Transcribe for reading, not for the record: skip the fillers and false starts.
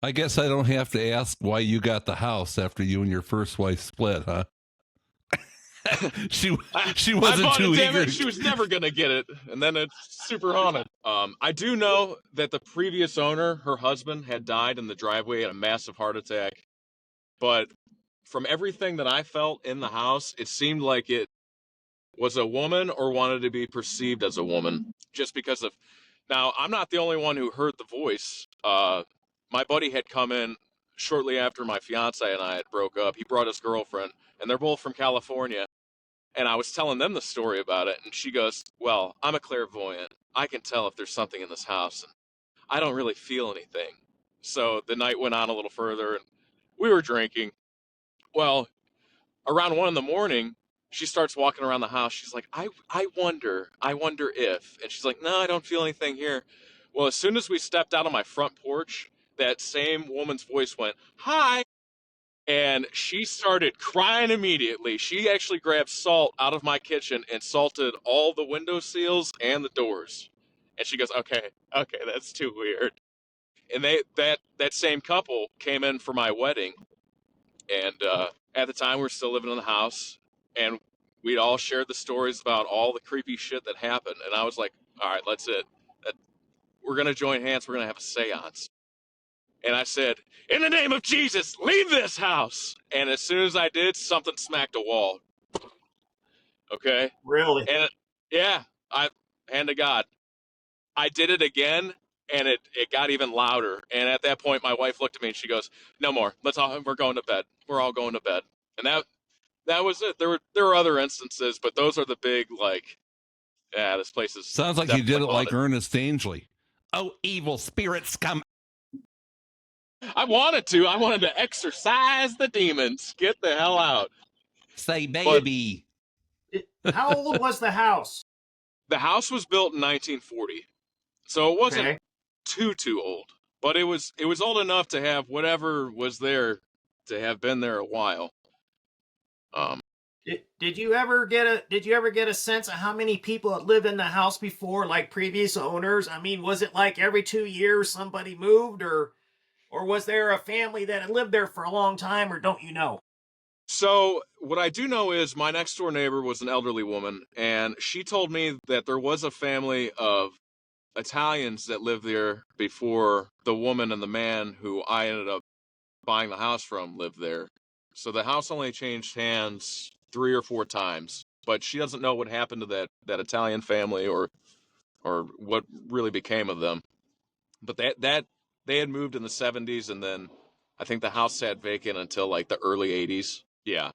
I guess I don't have to ask why you got the house after you and your first wife split, huh? she she I wasn't bought too it, damn eager. it. She was never gonna get it, and then it's super haunted. I do know that the previous owner, her husband, had died in the driveway, had a massive heart attack. But from everything that I felt in the house, it seemed like it was a woman or wanted to be perceived as a woman, just because of. Now, I'm not the only one who heard the voice. My buddy had come in shortly after my fiance and I had broke up. He brought his girlfriend, and they're both from California. And I was telling them the story about it, and she goes, "Well, I'm a clairvoyant. I can tell if there's something in this house, and I don't really feel anything." So the night went on a little further, and we were drinking. Well, around 1 in the morning, she starts walking around the house. She's like, I wonder if. And she's like, no, I don't feel anything here. Well, as soon as we stepped out on my front porch, that same woman's voice went, hi. And she started crying immediately. She actually grabbed salt out of my kitchen and salted all the window seals and the doors. And she goes, okay, that's too weird. And that same couple came in for my wedding, and at the time we were still living in the house, and we'd all shared the stories about all the creepy shit that happened. And I was like, all right, that's it. We're gonna join hands. We're gonna have a seance. And I said, in the name of Jesus, leave this house. And as soon as I did, something smacked a wall. Okay. Really? And yeah, I hand to God, I did it again, and it got even louder. And at that point, my wife looked at me and she goes, "No more. We're going to bed. We're all going to bed." And that was it. There were other instances, but those are the big, like, yeah, this place is Sounds like you definitely did it like haunted. Ernest Angley. Oh, evil spirits come. I wanted to. I wanted to exorcise the demons. Get the hell out. Say But baby. How old was the house? the house was built in 1940, so it wasn't Okay. too old. But it was old enough to have whatever was there to have been there a while. Um, Did you ever get a sense of how many people had lived in the house before, like previous owners? I mean, was it like every 2 years somebody moved, or was there a family that had lived there for a long time, or don't you know? So what I do know is my next door neighbor was an elderly woman, and she told me that there was a family of Italians that lived there before the woman and the man who I ended up buying the house from lived there. So the house only changed hands 3 or 4 times, but she doesn't know what happened to that Italian family or what really became of them. But that they had moved in the 70s, and then I think the house sat vacant until like the early 80s. Yeah.